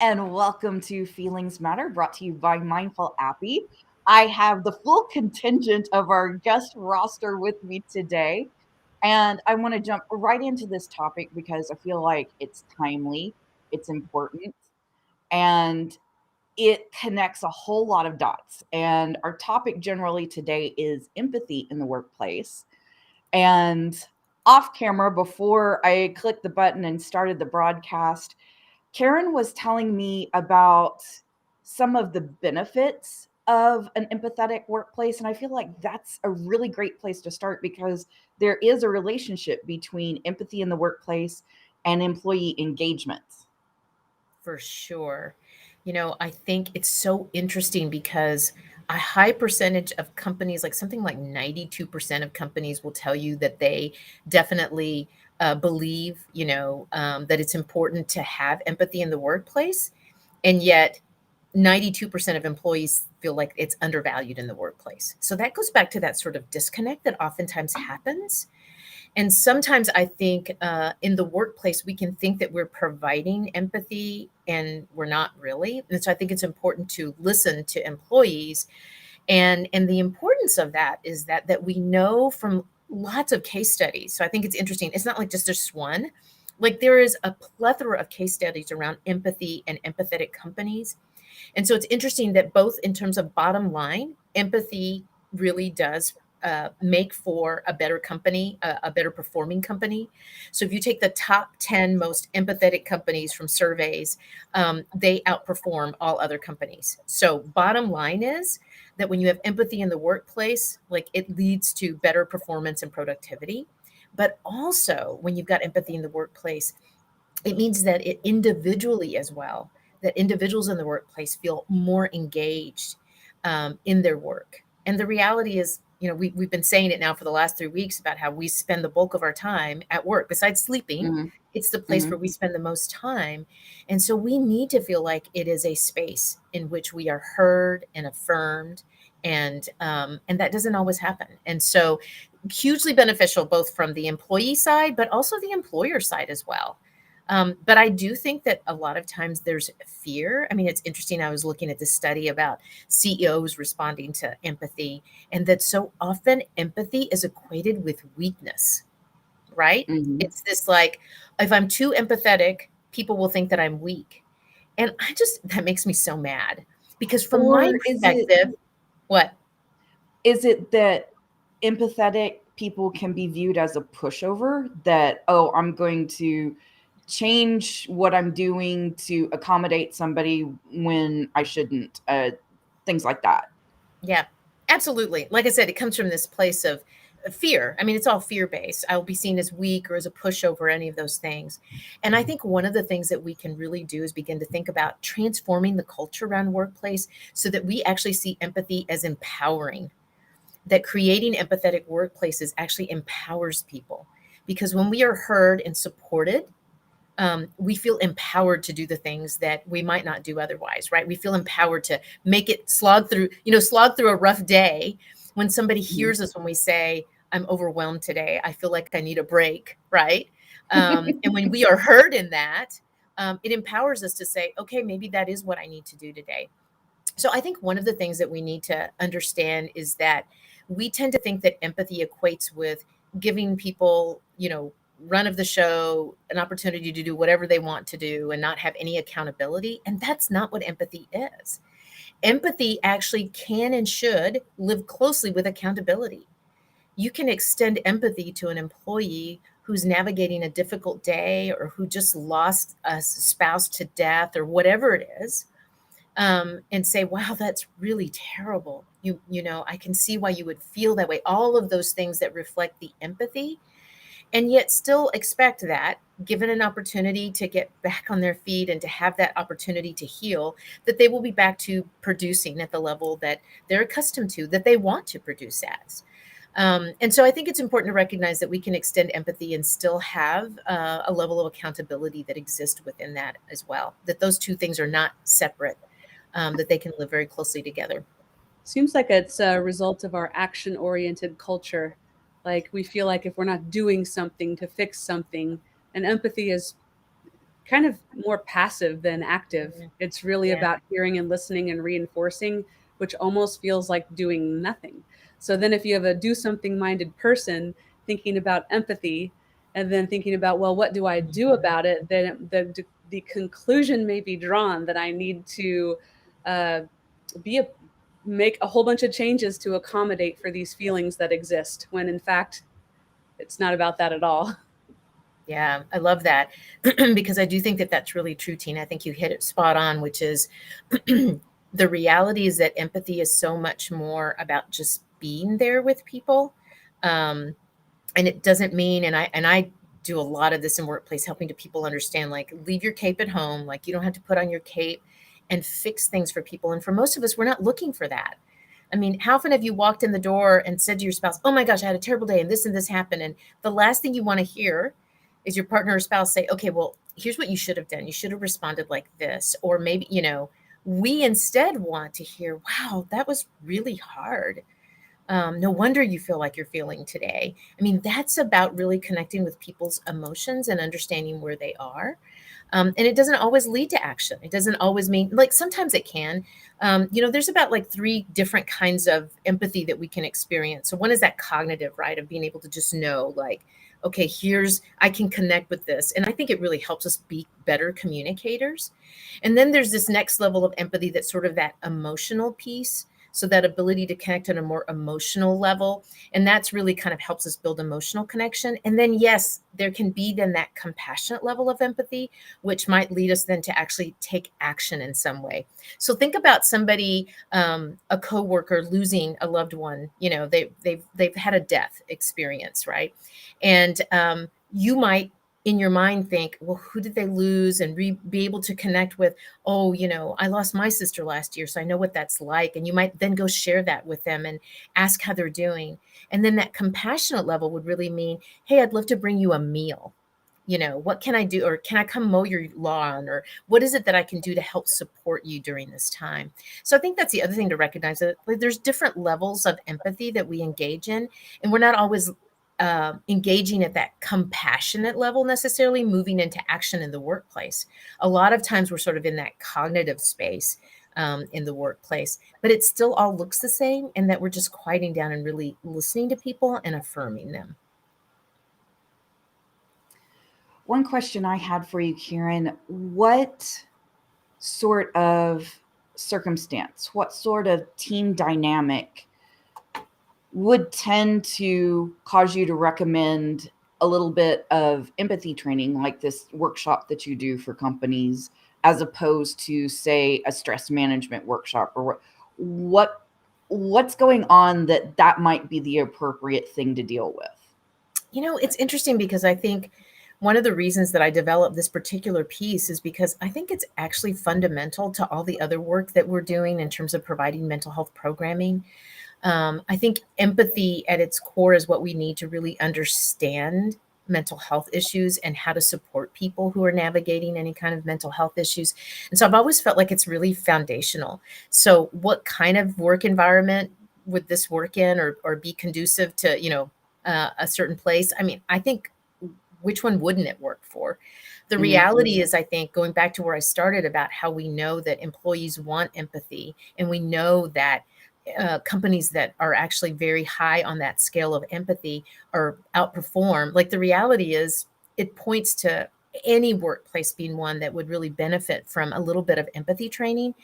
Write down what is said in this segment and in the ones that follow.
and welcome to Feelings Matter, brought to you by Mindful Appy. I have the full contingent of our guest roster with me today, and I want to jump right into this topic because I feel like it's timely, it's important, and it connects a whole lot of dots. And our topic generally today is empathy in the workplace. And off camera, before I clicked the button and started the broadcast, Karen was telling me about some of the benefits of an empathetic workplace. And I feel like that's a really great place to start because there is a relationship between empathy in the workplace and employee engagement. For sure. I think it's so interesting because a high percentage of companies, like something like 92% of companies, will tell you that they definitely believe, that it's important to have empathy in the workplace. And yet, 92% of employees feel like it's undervalued in the workplace. So that goes back to that sort of disconnect that oftentimes happens. And sometimes I think in the workplace, we can think that we're providing empathy and we're not really. And so I think it's important to listen to employees. And the importance of that is that we know from lots of case studies. So I think it's interesting. It's not like just one. Like there is a plethora of case studies around empathy and empathetic companies. And so it's interesting that both in terms of bottom line, empathy really does make for a better company, a better performing company. So if you take the top 10 most empathetic companies from surveys, they outperform all other companies. So bottom line is that when you have empathy in the workplace, like it leads to better performance and productivity. But also when you've got empathy in the workplace, it means that it individually as well, that individuals in the workplace feel more engaged in their work. And the reality is, we've been saying it now for the last 3 weeks about how we spend the bulk of our time at work. Besides sleeping, Mhm, it's the place mhm. where we spend the most time. And so we need to feel like it is a space in which we are heard and affirmed. And that doesn't always happen. And so hugely beneficial both from the employee side, but also the employer side as well. But I do think that a lot of times there's fear. I mean, it's interesting. I was looking at this study about CEOs responding to empathy, and that so often empathy is equated with weakness, right? Mhm. It's this like, if I'm too empathetic, people will think that I'm weak. And that makes me so mad because from my Or perspective, what? is it that empathetic people can be viewed as a pushover that, oh, I'm going to change what I'm doing to accommodate somebody when I shouldn't, things like that. Yeah, absolutely. Like I said, it comes from this place of fear. I mean, it's all fear based. I'll be seen as weak or as a pushover, any of those things. And I think one of the things that we can really do is begin to think about transforming the culture around workplace so that we actually see empathy as empowering, that creating empathetic workplaces actually empowers people. Because when we are heard and supported, we feel empowered to do the things that we might not do otherwise, right? We feel empowered to make it slog through a rough day. When somebody Mhm. hears us when we say, I'm overwhelmed today, I feel like I need a break, right? And when we are heard in that, it empowers us to say, okay, maybe that is what I need to do today. So I think one of the things that we need to understand is that we tend to think that empathy equates with giving people, run of the show, an opportunity to do whatever they want to do and not have any accountability. And that's not what empathy is. Empathy actually can and should live closely with accountability. You can extend empathy to an employee who's navigating a difficult day or who just lost a spouse to death or whatever it is, and say, wow, that's really terrible. I can see why you would feel that way. All of those things that reflect the empathy, and yet still expect that, given an opportunity to get back on their feet and to have that opportunity to heal, that they will be back to producing at the level that they're accustomed to, that they want to produce as. And so I think it's important to recognize that we can extend empathy and still have a level of accountability that exists within that as well, that those two things are not separate, that they can live very closely together. Seems like it's a result of our action-oriented culture. Like we feel like if we're not doing something to fix something, and empathy is kind of more passive than active. Mhm. It's really Yeah. about hearing and listening and reinforcing, which almost feels like doing nothing. So then if you have a do something minded person thinking about empathy and then thinking about, well, what do I do Mhm. about it? Then the conclusion may be drawn that I need to uh, be a make a whole bunch of changes to accommodate for these feelings that exist when in fact it's not about that at all. Yeah, I love that because I do think that that's really true, Tina. I think you hit it spot on, which is the reality is that empathy is so much more about just being there with people. Um, and it doesn't mean, and I do a lot of this in workplace, helping to people understand, like, leave your cape at home. Like, you don't have to put on your cape and fix things for people. And for most of us, we're not looking for that. I mean, how often have you walked in the door and said to your spouse, oh my gosh, I had a terrible day and this happened. And the last thing you want to hear is your partner or spouse say, okay, well, here's what you should have done. You should have responded like this. Or maybe, we instead want to hear, wow, that was really hard. No wonder you feel like you're feeling today. I mean, that's about really connecting with people's emotions and understanding where they are. And it doesn't always lead to action. It doesn't always mean, like, sometimes it can. There's about like three different kinds of empathy that we can experience. So one is that cognitive, right, of being able to just know, like, okay, I can connect with this. And I think it really helps us be better communicators. And then there's this next level of empathy that's sort of that emotional piece. So that ability to connect on a more emotional level. And that's really kind of helps us build emotional connection. And then, yes, there can be then that compassionate level of empathy, which might lead us then to actually take action in some way. So think about somebody, a coworker losing a loved one. They've had a death experience, right? And you might in your mind think, well, who did they lose, and be able to connect with, oh, I lost my sister last year, so I know what that's like. And you might then go share that with them and ask how they're doing. And then that compassionate level would really mean, hey, I'd love to bring you a meal. What can I do? Or can I come mow your lawn? Or what is it that I can do to help support you during this time? So I think that's the other thing to recognize, that like, there's different levels of empathy that we engage in, and we're not always engaging at that compassionate level necessarily, moving into action in the workplace. A lot of times we're sort of in that cognitive space in the workplace, but it still all looks the same, and that we're just quieting down and really listening to people and affirming them. One question I had for you, Kieran, what sort of circumstance, what sort of team dynamic would tend to cause you to recommend a little bit of empathy training, like this workshop that you do for companies, as opposed to, say, a stress management workshop? Or what's going on that might be the appropriate thing to deal with? It's interesting because I think one of the reasons that I developed this particular piece is because I think it's actually fundamental to all the other work that we're doing in terms of providing mental health programming. I think empathy at its core is what we need to really understand mental health issues and how to support people who are navigating any kind of mental health issues. And so I've always felt like it's really foundational. So what kind of work environment would this work in, or be conducive to, a certain place? I mean, I think, which one wouldn't it work for? The reality is, I think, going back to where I started about how we know that employees want empathy, and we know that companies that are actually very high on that scale of empathy or outperform. Like, the reality is, it points to any workplace being one that would really benefit from a little bit of empathy training.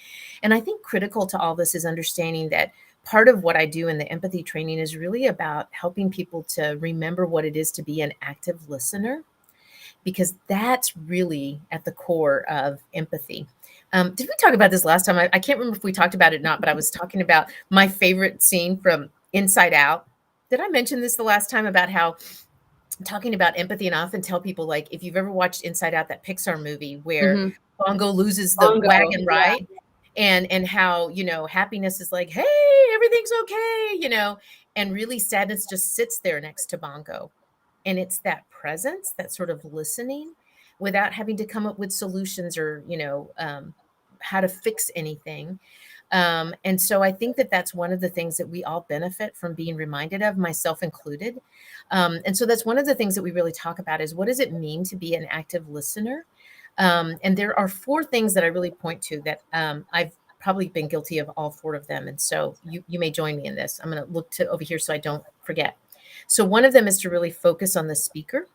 And I think critical to all this is understanding that part of what I do in the empathy training is really about helping people to remember what it is to be an active listener, because that's really at the core of empathy. Did we talk about this last time? I can't remember if we talked about it or not, but I was talking about my favorite scene from Inside Out. Did I mention this the last time about how talking about empathy, and I often tell people, like, if you've ever watched Inside Out, that Pixar movie where Mm-hmm. Bongo loses the Bongo, wagon, yeah. right? And how, happiness is like, hey, everything's okay, and really sadness just sits there next to Bongo. And it's that presence, that sort of listening without having to come up with solutions or, how to fix anything. And so I think that that's one of the things that we all benefit from being reminded of, myself included. And so that's one of the things that we really talk about is, what does it mean to be an active listener? And there are 4 things that I really point to that I've probably been guilty of all 4 of them. And so you may join me in this. I'm going to look to over here so I don't forget. So one of them is to really focus on the speaker.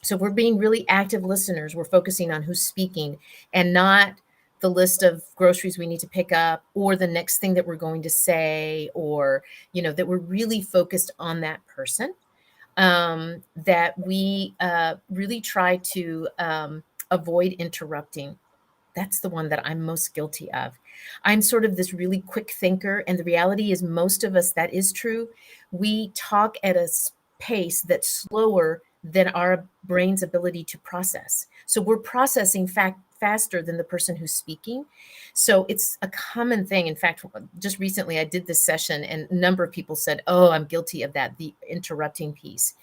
So we're being really active listeners. We're focusing on who's speaking and not the list of groceries we need to pick up or the next thing that we're going to say, or, that we're really focused on that person. That we really try to avoid interrupting. That's the one that I'm most guilty of. I'm sort of this really quick thinker, and the reality is, most of us, that is true. We talk at a pace that's slower than our brain's ability to process. So we're processing faster than the person who's speaking. So it's a common thing. In fact, just recently I did this session, and a number of people said, "Oh, I'm guilty of that, the interrupting piece."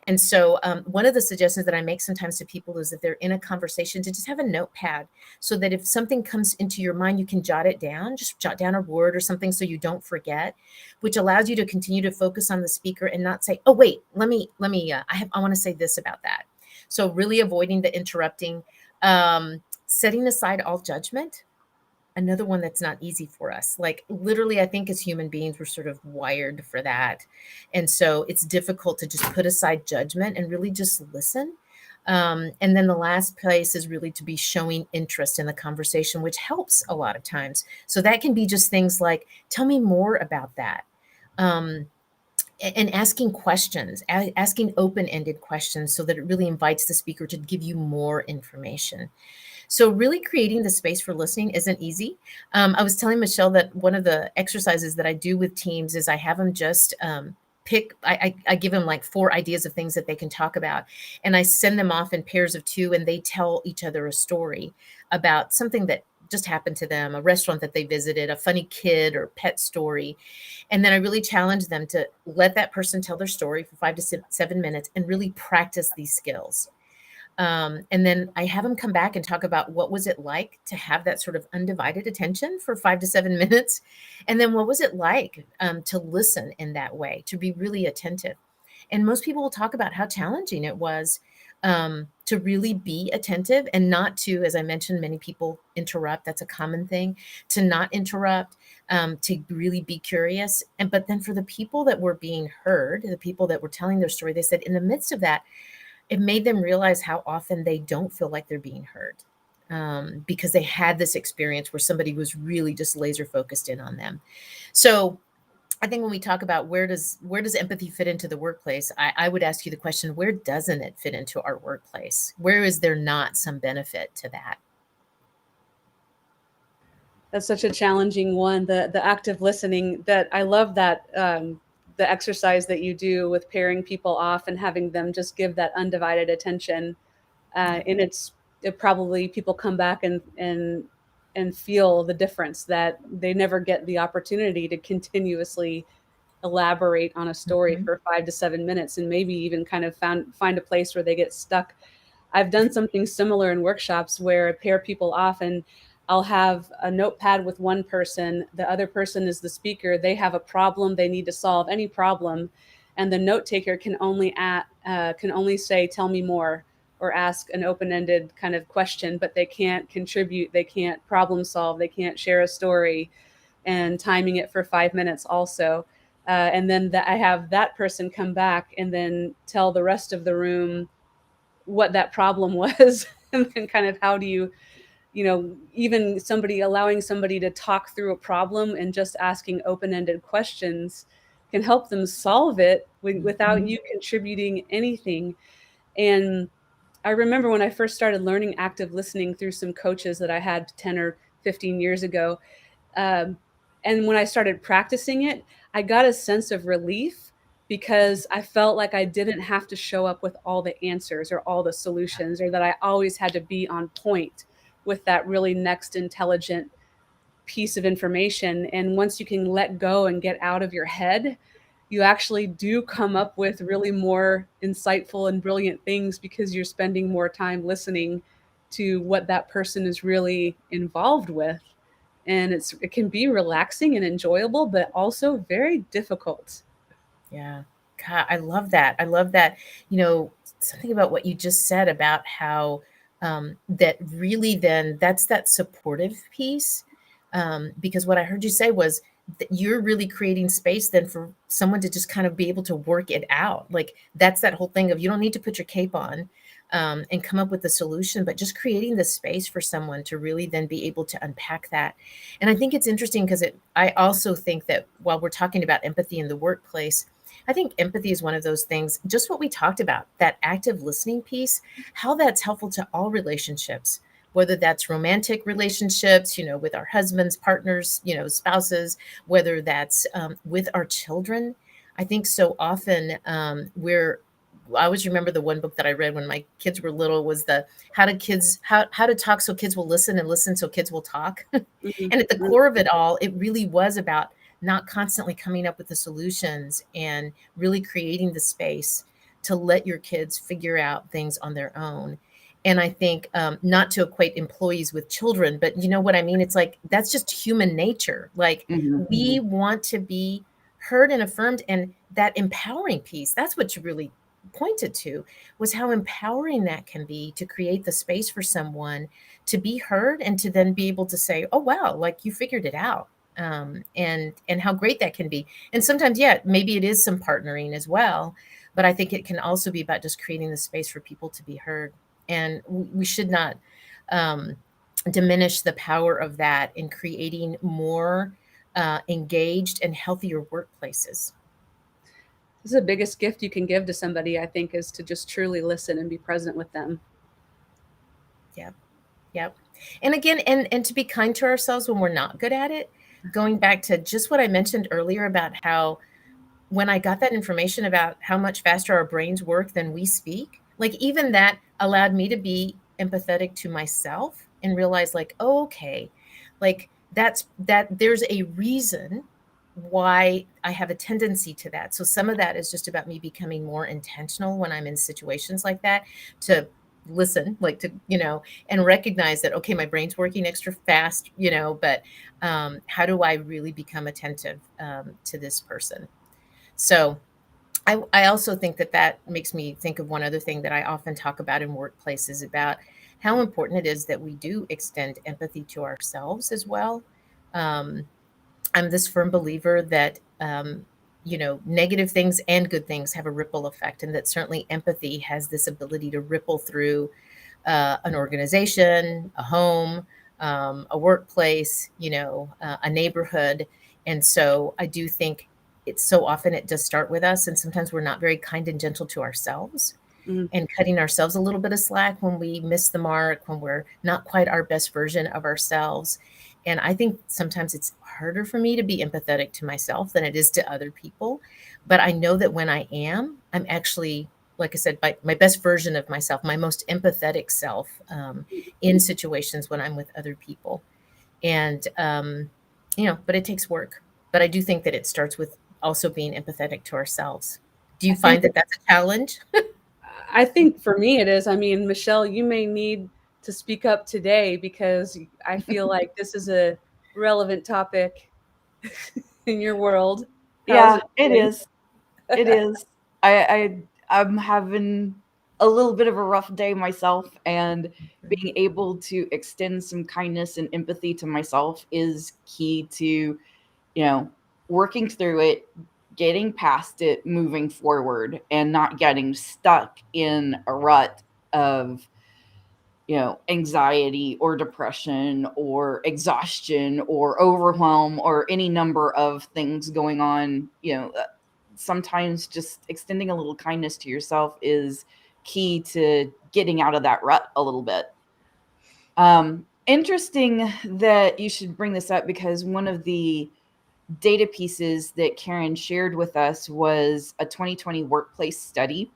And so one of the suggestions that I make sometimes to people is, if they're in a conversation, to just have a notepad, so that if something comes into your mind, you can jot it down, just jot down a word or something so you don't forget, which allows you to continue to focus on the speaker and not say, "Oh, wait, I want to say this about that." So really avoiding the interrupting, setting aside all judgment. Another one that's not easy for us. Like, literally, I think as human beings, we're sort of wired for that. And so it's difficult to just put aside judgment and really just listen. And then the last place is really to be showing interest in the conversation, which helps a lot of times. So that can be just things like, "Tell me more about that." Um, and asking questions, asking open-ended questions, so that it really invites the speaker to give you more information. So really creating the space for listening isn't easy. I was telling Michelle that one of the exercises that I do with teams is I have them just I give them like 4 ideas of things that they can talk about. And I send them off in pairs of 2, and they tell each other a story about something that just happened to them, a restaurant that they visited, a funny kid or pet story. And then I really challenge them to let that person tell their story for 5 to 7 minutes and really practice these skills. And then I have them come back and talk about, what was it like to have that sort of undivided attention for 5 to 7 minutes? And then what was it like to listen in that way, to be really attentive? And most people will talk about how challenging it was to really be attentive and not to, as I mentioned, many people interrupt. That's a common thing, to not interrupt, to really be curious. But then for the people that were being heard, the people that were telling their story, they said in the midst of that, it made them realize how often they don't feel like they're being heard, because they had this experience where somebody was really just laser focused in on them. So I think when we talk about where does empathy fit into the workplace, I would ask you the question, where doesn't it fit into our workplace? Where is there not some benefit to that? That's such a challenging one. The active listening, that I love that, the exercise that you do with pairing people off and having them just give that undivided attention. And it probably, people come back and feel the difference, that they never get the opportunity to continuously elaborate on a story Mhm. for 5 to 7 minutes, and maybe even kind of find a place where they get stuck. I've done something similar in workshops where I pair people off, and I'll have a notepad with one person, the other person is the speaker, they have a problem they need to solve, any problem, and the note taker can only say, "Tell me more," or ask an open-ended kind of question, but they can't contribute, they can't problem solve, they can't share a story, and timing it for 5 minutes also. And then I have that person come back and then tell the rest of the room what that problem was, and then kind of how do you, even somebody, allowing somebody to talk through a problem and just asking open-ended questions can help them solve it without Mhm. you contributing anything. And I remember when I first started learning active listening through some coaches that I had 10 or 15 years ago, um, and when I started practicing it, I got a sense of relief, because I felt like I didn't have to show up with all the answers or all the solutions, or that I always had to be on point with that really next intelligent piece of information. And once you can let go and get out of your head, you actually do come up with really more insightful and brilliant things, because you're spending more time listening to what that person is really involved with. And it can be relaxing and enjoyable, but also very difficult. Yeah. God, I love that. I love that. You know, something about what you just said about how that really then that's that supportive piece. Because what I heard you say was that you're really creating space then for someone to just kind of be able to work it out. Like that's that whole thing of you don't need to put your cape on and come up with a solution, but just creating the space for someone to really then be able to unpack that. And I think it's interesting because I also think that while we're talking about empathy in the workplace, I think empathy is one of those things, just what we talked about, that active listening piece, how that's helpful to all relationships, whether that's romantic relationships, with our husbands, partners, spouses, whether that's with our children. I think so often I always remember the one book that I read when my kids were little was the how to talk so kids will listen and listen so kids will talk. Mhm. And at the core of it all, it really was about not constantly coming up with the solutions and really creating the space to let your kids figure out things on their own. And I think not to equate employees with children, but you know what I mean? It's like that's just human nature. Like Mhm. we want to be heard and affirmed, and that empowering piece, that's what you really pointed to, was how empowering that can be to create the space for someone to be heard and to then be able to say, oh wow, like you figured it out. And how great that can be. And sometimes, yeah, maybe it is some partnering as well, but I think it can also be about just creating the space for people to be heard. And we should not um, diminish the power of that in creating more engaged and healthier workplaces. This is the biggest gift you can give to somebody, I think, is to just truly listen and be present with them. Yep. Yep. And again, and to be kind to ourselves when we're not good at it, going back to just what I mentioned earlier about how when I got that information about how much faster our brains work than we speak, like even that allowed me to be empathetic to myself and realize like, oh, okay, like that there's a reason why I have a tendency to that. So some of that is just about me becoming more intentional when I'm in situations like that to listen, like to, and recognize that, okay, my brain's working extra fast, but how do I really become attentive to this person? So I also think that that makes me think of one other thing that I often talk about in workplaces about how important it is that we do extend empathy to ourselves as well. Um, I'm this firm believer that, negative things and good things have a ripple effect, and that certainly empathy has this ability to ripple through an organization, a home, a workplace, a neighborhood. And so I do think it's so often it does start with us. And sometimes we're not very kind and gentle to ourselves Mhm. and cutting ourselves a little bit of slack when we miss the mark, when we're not quite our best version of ourselves. And I think sometimes it's harder for me to be empathetic to myself than it is to other people. But I know that when I am, I'm actually, like I said, my best version of myself, my most empathetic self in situations when I'm with other people. And, but it takes work. But I do think that it starts with also being empathetic to ourselves. Do I you think find that that's a challenge? I think for me it is. I mean, Michelle, you may need to speak up today because I feel like this is a relevant topic in your world. How's Yeah, it it going? is. It is. I'm having a little bit of a rough day myself, and being able to extend some kindness and empathy to myself is key to, working through it, getting past it, moving forward, and not getting stuck in a rut of, anxiety or depression or exhaustion or overwhelm or any number of things going on. Sometimes just extending a little kindness to yourself is key to getting out of that rut a little bit. Interesting that you should bring this up because one of the data pieces that Karen shared with us was a 2020 workplace study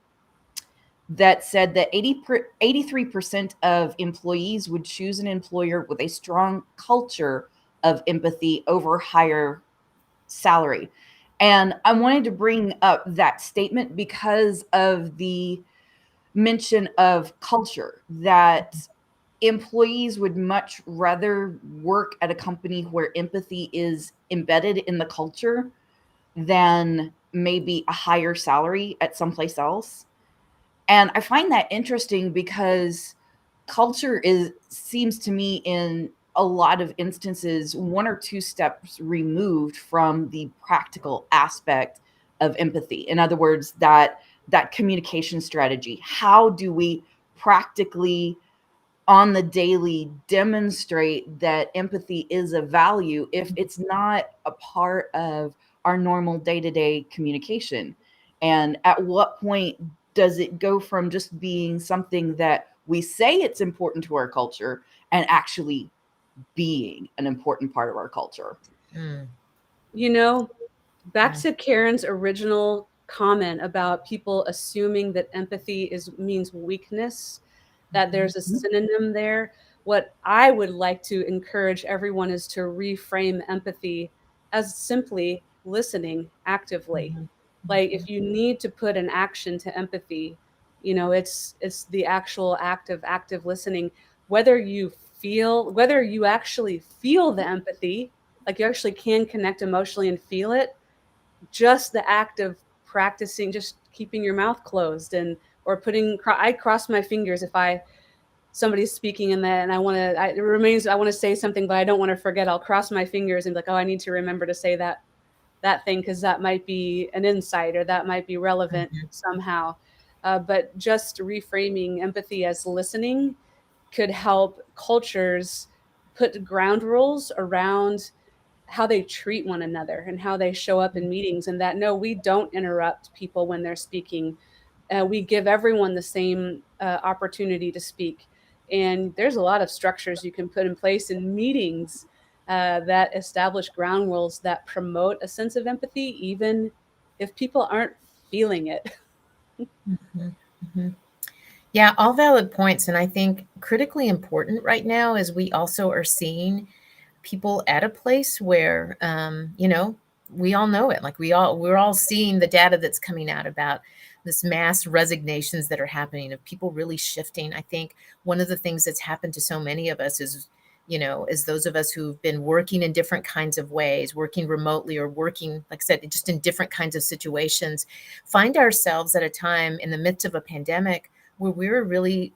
that said that 83% of employees would choose an employer with a strong culture of empathy over higher salary. And I wanted to bring up that statement because of the mention of culture, that employees would much rather work at a company where empathy is embedded in the culture than maybe a higher salary at someplace else. And I find that interesting because culture is seems to me in a lot of instances one or two steps removed from the practical aspect of empathy. In other words, that communication strategy. How do we practically on the daily demonstrate that empathy is a value if it's not a part of our normal day-to-day communication? And at what point does it go from just being something that we say it's important to our culture and actually being an important part of our culture? Mm, You know, back yeah. to Karen's original comment about people assuming that empathy is means weakness, that Mhm, there's a synonym there. What I would like to encourage everyone is to reframe empathy as simply listening actively. mhm, Like mhm, if you need to put an action to empathy, it's the actual act of active listening. Whether you actually feel the empathy, like you actually can connect emotionally and feel it, just the act of practicing just keeping your mouth closed and or I cross my fingers if I somebody's speaking in that and it remains I want to say something but I don't want to forget. I'll cross my fingers and be like, oh, I need to remember to say that thing because that might be an insight or that might be relevant mhm, somehow. But just reframing empathy as listening could help cultures put ground rules around how they treat one another and how they show up in meetings, and that no, we don't interrupt people when they're speaking. We give everyone the same opportunity to speak. And there's a lot of structures you can put in place in meetings that establish ground rules that promote a sense of empathy, even if people aren't feeling it. mhm, mhm. Yeah, all valid points. And I think critically important right now is we also are seeing people at a place where, we all know it. Like we're all seeing the data that's coming out about this mass resignations that are happening of people really shifting. I think one of the things that's happened to so many of us is those of us who've been working in different kinds of ways, working remotely or working, like I said, just in different kinds of situations, find ourselves at a time in the midst of a pandemic where we're really,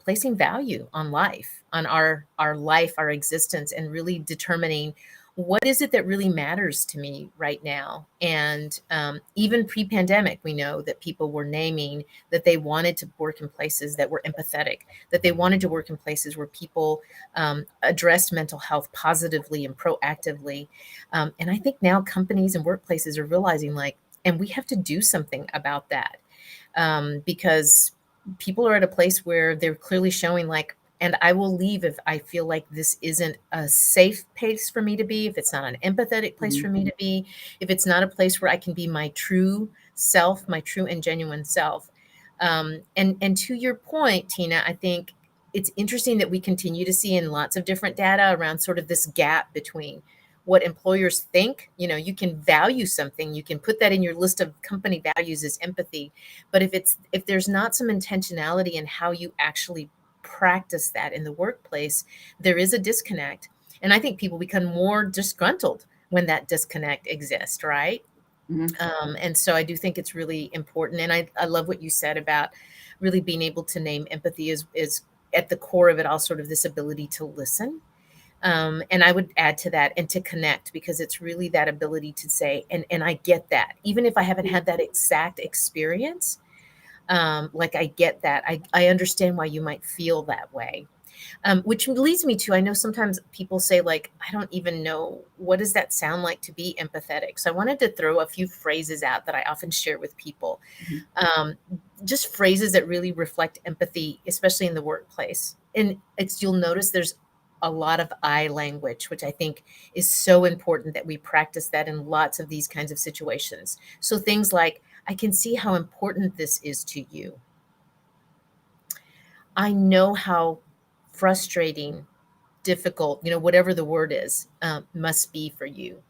placing value on life, on our life, our existence, and really determining what is it that really matters to me right now. And even pre-pandemic, we know that people were naming that they wanted to work in places that were empathetic, that they wanted to work in places where people addressed mental health positively and proactively. And I think now companies and workplaces are realizing and we have to do something about that, because people are at a place where they're clearly showing and I will leave if I feel like this isn't a safe place for me to be, if it's not an empathetic place Mhm. for me to be, if it's not a place where I can be my true self, my true and genuine self. And to your point, Tina, I think it's interesting that we continue to see in lots of different data around sort of this gap between what employers think. You can value something, you can put that in your list of company values as empathy, but if there's not some intentionality in how you actually practice that in the workplace, there is a disconnect. And I think people become more disgruntled when that disconnect exists, right? Mhm. And so I do think it's really important. And I love what you said about really being able to name empathy is at the core of it all, sort of this ability to listen. And I would add to that and to connect, because it's really that ability to say, and I get that, even if I haven't had that exact experience, I get that. I understand why you might feel that way. Which leads me to, I know sometimes people say, I don't even know, what does that sound like to be empathetic? So I wanted to throw a few phrases out that I often share with people. Mhm. Um, just phrases that really reflect empathy, especially in the workplace. And you'll notice there's a lot of I language, which I think is so important that we practice that in lots of these kinds of situations. So things like, I can see how important this is to you. I know how frustrating, difficult, whatever the word is, must be for you.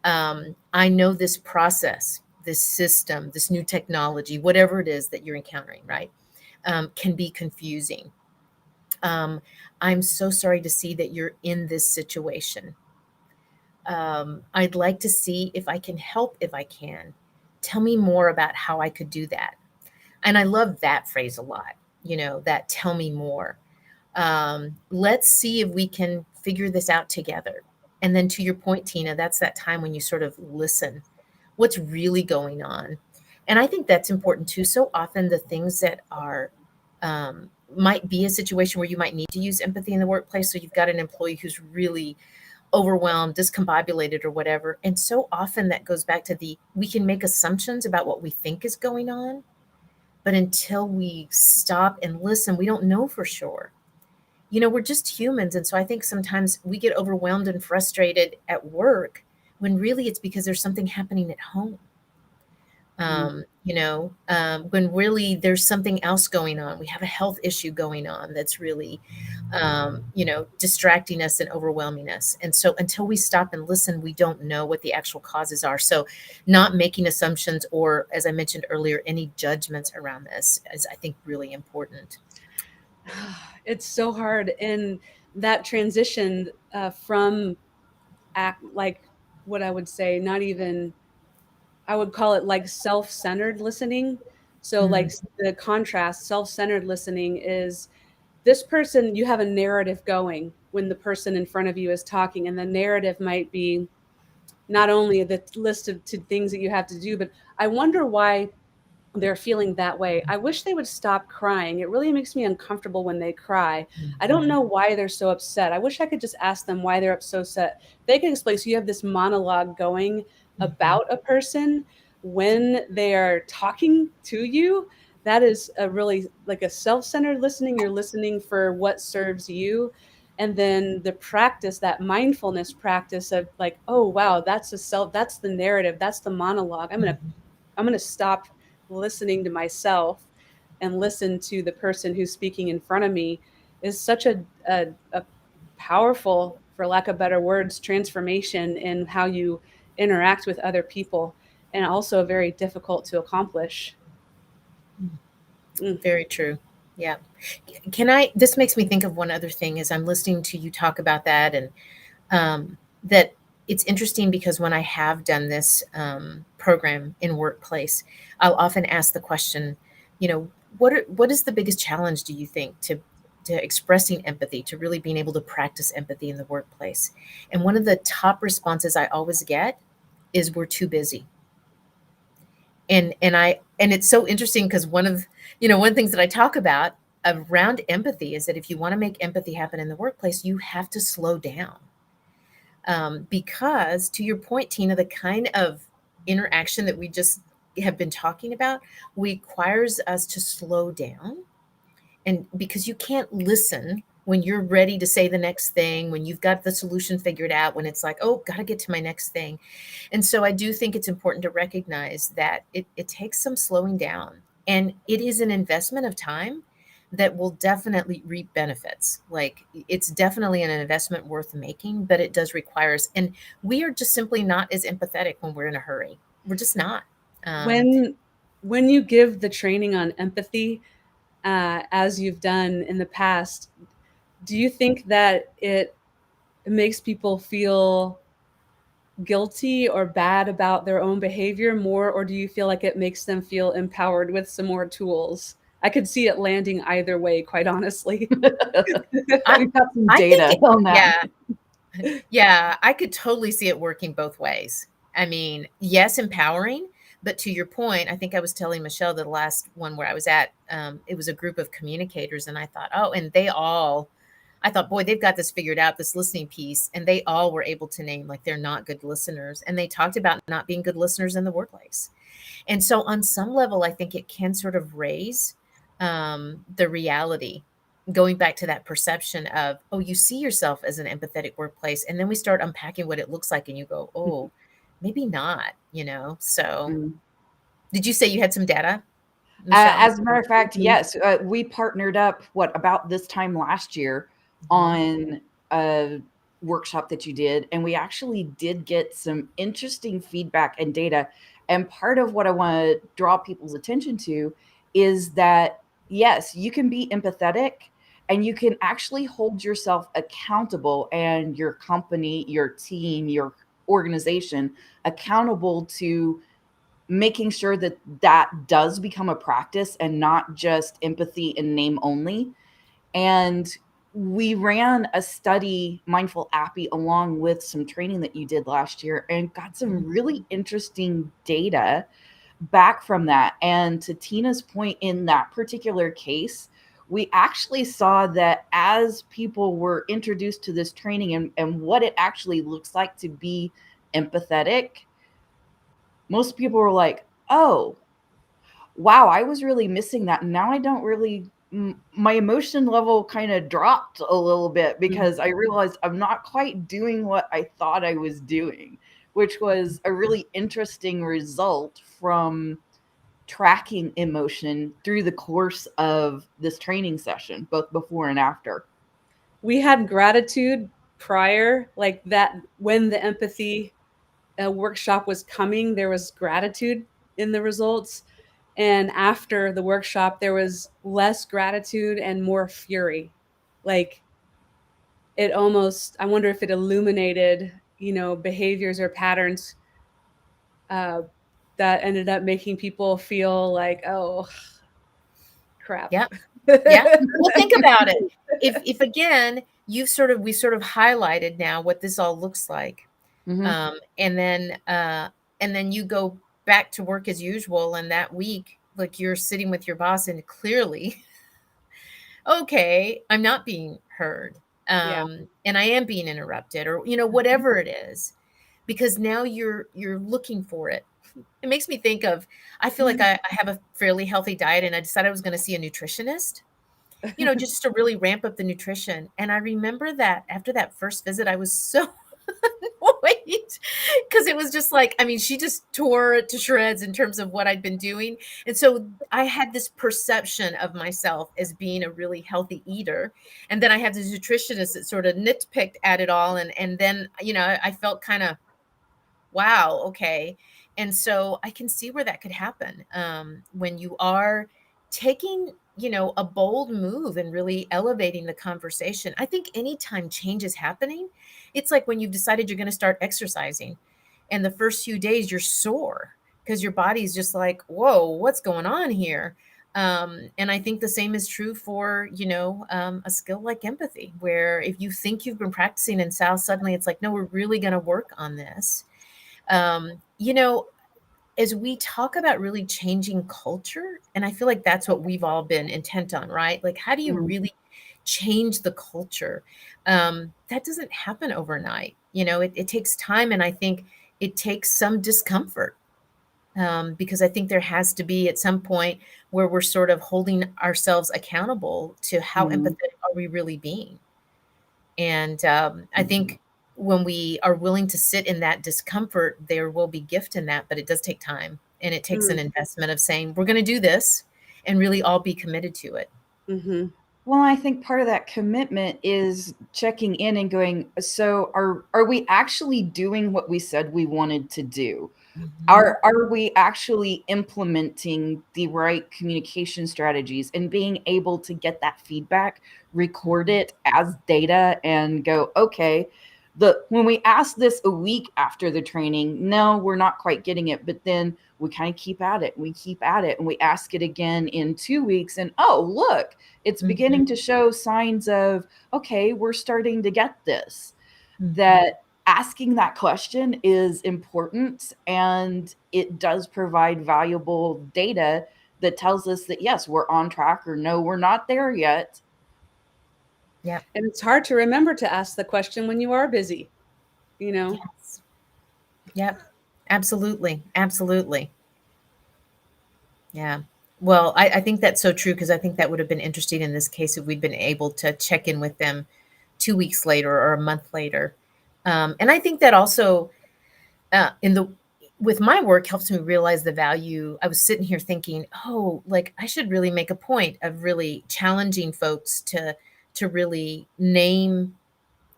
I know this process, this system, this new technology, whatever it is that you're encountering, right, can be confusing. Um, I'm so sorry to see that you're in this situation. I'd like to see if I can help if I can. Tell me more about how I could do that. And I love that phrase a lot, that tell me more. Let's see if we can figure this out together. And then to your point, Tina, that's that time when you sort of listen. What's really going on? And I think that's important too. So often the things that are might be a situation where you might need to use empathy in the workplace. So you've got an employee who's really overwhelmed, discombobulated, or whatever. And so often that goes back to we can make assumptions about what we think is going on, but until we stop and listen, we don't know for sure. We're just humans. And so I think sometimes we get overwhelmed and frustrated at work when really it's because there's something happening at home. When really there's something else going on. We have a health issue going on that's really, distracting us and overwhelming us. And so until we stop and listen, we don't know what the actual causes are. So not making assumptions or, as I mentioned earlier, any judgments around this is, I think, really important. It's so hard in that transition from act like what I would say, not even, I would call it like self-centered listening. So Mm, like the contrast, self-centered listening is this person, you have a narrative going when the person in front of you is talking, and the narrative might be not only the list of things that you have to do, but I wonder why they're feeling that way. I wish they would stop crying. It really makes me uncomfortable when they cry. I don't mhm, know why they're so upset. I wish I could just ask them why they're so upset. They can explain. So you have this monologue going mhm, about a person when they are talking to you. That is a really like a self-centered listening. You're listening for what serves you. And then the practice, that mindfulness practice of like, oh wow, that's the narrative, that's the monologue. mhm. I'm going to stop listening to myself and listen to the person who's speaking in front of me is such a powerful, for lack of better words, transformation in how you interact with other people, and also very difficult to accomplish. Mm. Very true. Yeah. This makes me think of one other thing as I'm listening to you talk about that, and that it's interesting because when I have done this program in workplace, I'll often ask the question, what is the biggest challenge, do you think, to expressing empathy, to really being able to practice empathy in the workplace? And one of the top responses I always get is we're too busy. And it's so interesting because one of the things that I talk about around empathy is that if you want to make empathy happen in the workplace, you have to slow down. Because to your point, Tina, the kind of interaction that we just have been talking about requires us to slow down. And because you can't listen when you're ready to say the next thing, when you've got the solution figured out, when it's like, oh, got to get to my next thing. And so I do think it's important to recognize that it takes some slowing down, and it is an investment of time that will definitely reap benefits. Like, it's definitely an investment worth making, but it does require us. And we are just simply not as empathetic when we're in a hurry. We're just not. Um, when when you give the training on empathy, as you've done in the past, do you think that it makes people feel guilty or bad about their own behavior more, or do you feel like it makes them feel empowered with some more tools? I could see it landing either way, quite honestly. I, We've got some I think, data on that. yeah, yeah, I could totally see it working both ways. I mean, yes, empowering, but to your point, I think I was telling Michelle the last one where I was at, it was a group of communicators, and I thought, oh, and I thought, boy, they've got this figured out, this listening piece, and they all were able to name like they're not good listeners, and they talked about not being good listeners in the workplace. And so, on some level, I think it can sort of raise the reality, going back to that perception of, oh, you see yourself as an empathetic workplace. And then we start unpacking what it looks like, and you go, oh, maybe not. So, Mm. did you say you had some data, Michelle? As a matter of fact, Mhm. yes, we partnered up, about this time last year Mhm. on a workshop that you did, and we actually did get some interesting feedback and data. And part of what I want to draw people's attention to is that, yes, you can be empathetic and you can actually hold yourself accountable and your company, your team, your organization accountable to making sure that that does become a practice and not just empathy in name only. And we ran a study, Mindful Appy, along with some training that you did last year, and got some really interesting data back from that. And to Tina's point, in that particular case, we actually saw that as people were introduced to this training and what it actually looks like to be empathetic, most people were like, oh, wow, I was really missing that. Now I don't really, my emotion level kind of dropped a little bit because I realized I'm not quite doing what I thought I was doing, which was a really interesting result from tracking emotion through the course of this training session, both before and after. We had gratitude prior, like that when the empathy workshop was coming, there was gratitude in the results. And after the workshop, there was less gratitude and more fury. Like it almost, I wonder if it illuminated, behaviors or patterns uh, that ended up making people feel like, oh, crap. Yeah. Yeah. Well, think about it. If again, we sort of highlighted now what this all looks like. Mm-hmm. And then you go back to work as usual. And that week, like you're sitting with your boss and clearly, okay, I'm not being heard. Yeah. And I am being interrupted or, whatever it is, because now you're looking for it. It makes me think of, I feel like I have a fairly healthy diet and I decided I was going to see a nutritionist, just to really ramp up the nutrition. And I remember that after that first visit, I was so annoyed because it was just like, I mean, she just tore it to shreds in terms of what I'd been doing. And so I had this perception of myself as being a really healthy eater. And then I had this nutritionist that sort of nitpicked at it all. And then, I felt kind of, wow, okay. And so I can see where that could happen when you are taking, a bold move and really elevating the conversation. I think anytime change is happening, it's like when you've decided you're going to start exercising and the first few days you're sore because your body's just like, whoa, what's going on here? And I think the same is true for, a skill like empathy, where if you think you've been practicing and suddenly it's like, no, we're really going to work on this. Um, you know, as we talk about really changing culture, and I feel like that's what we've all been intent on, right? Like, how do you Mm-hmm. really change the culture? That doesn't happen overnight. It takes time. And I think it takes some discomfort because I think there has to be at some point where we're sort of holding ourselves accountable to how Mm-hmm. empathetic are we really being. And I think when we are willing to sit in that discomfort, there will be gift in that, but it does take time. And it takes an investment of saying, we're going to do this and really all be committed to it. Mm-hmm. Well, I think part of that commitment is checking in and going, so are we actually doing what we said we wanted to do? Mhm. Are we actually implementing the right communication strategies and being able to get that feedback, record it as data, and go, okay, when we ask this a week after the training, no, we're not quite getting it, but then we kind of keep at it and we keep at it and we ask it again in 2 weeks, and oh, look, it's Mhm. beginning to show signs of, okay, we're starting to get this. Mhm. That asking that question is important, and it does provide valuable data that tells us that yes, we're on track, or no, we're not there yet. Yeah. And it's hard to remember to ask the question when you are busy, you know? Yes. Yep. Absolutely. Absolutely. Yeah. Well, I think that's so true because I think that would have been interesting in this case if we'd been able to check in with them 2 weeks later or a month later. And I think that also in the with my work helps me realize the value. I was sitting here thinking, oh, like I should really make a point of really challenging folks to really name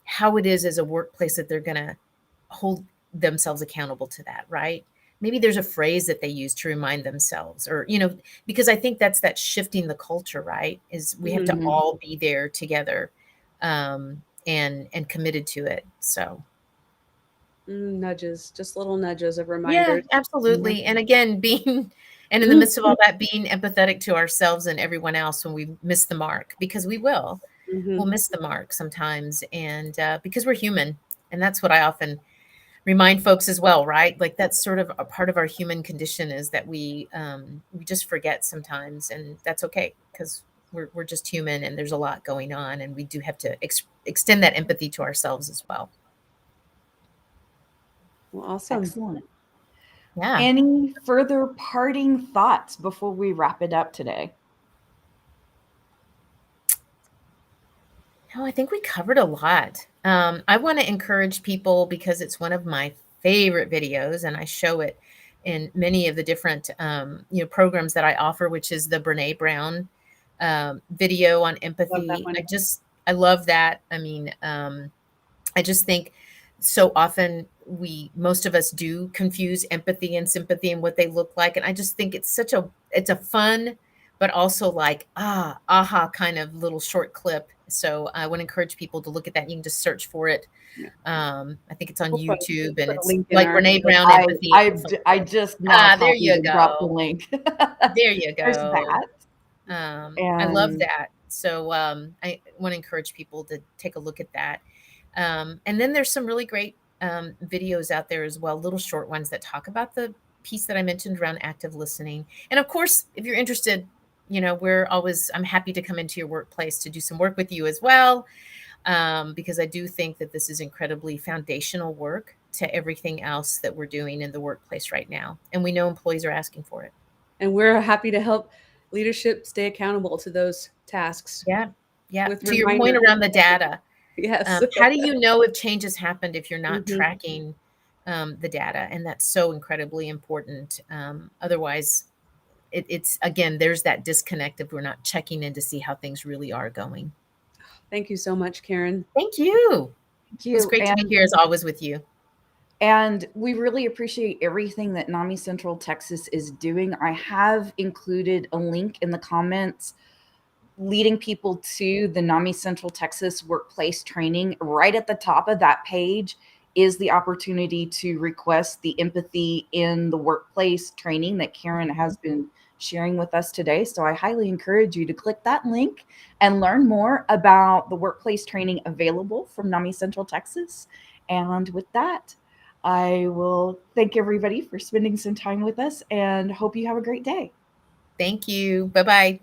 how it is as a workplace that they're going to hold themselves accountable to that, right? Maybe there's a phrase that they use to remind themselves or, because I think that's that shifting the culture, right? Is we have to Mhm. Mhm. all be there together and committed to it. So Nudges, just little nudges of yeah, reminders. Yeah. absolutely. And again, being and in the midst of all that, being empathetic to ourselves and everyone else when we miss the mark, because we will. Mhm. we'll miss the mark sometimes, and because we're human, and that's what I often remind folks as well, right? Like that's sort of a part of our human condition is that we just forget sometimes, and that's okay because we're just human, and there's a lot going on, and we do have to extend that empathy to ourselves as well. Well, awesome. Excellent. Yeah. Any further parting thoughts before we wrap it up today? No, I think we covered a lot. I want to encourage people because it's one of my favorite videos, and I show it in many of the different programs that I offer, which is the Brene Brown video on Love that empathy. one. I love that. I mean, I just think so often most of us do confuse empathy and sympathy and what they look like. And I just think it's a fun, but also like, aha kind of little short clip. So I want to encourage people to look at that. You can just search for it. Yeah. I think it's on We'll YouTube, and put a it's link in like our Brene show Brown I empathy. I I just now There copied you and dropped the go. link. There you There's go. that. I love And that. So I want to encourage people to take a look at that. And then there's some really great videos out there as well, little short ones that talk about the piece that I mentioned around active listening. And of course, if you're interested, I'm happy to come into your workplace to do some work with you as well, because I do think that this is incredibly foundational work to everything else that we're doing in the workplace right now. And we know employees are asking for it. and we're happy to help leadership stay accountable to those tasks Yeah. Yeah. with To your point reminders. around the data, Yes. how do you know if change has happened if you're not Mhm. tracking the data? And that's so incredibly important. Otherwise, it's again, there's that disconnect if we're not checking in to see how things really are going. Thank you so much, Karen. Thank you. thank It was you. great to be here as always with you. And we really appreciate everything that NAMI Central Texas is doing. I have included a link in the comments leading people to the NAMI Central Texas workplace training. Right at the top of that page is the opportunity to request the empathy in the workplace training that Karen has been sharing with us today. So I highly encourage you to click that link and learn more about the workplace training available from NAMI Central Texas. And with that, I will thank everybody for spending some time with us and hope you have a great day. Thank you. Bye bye.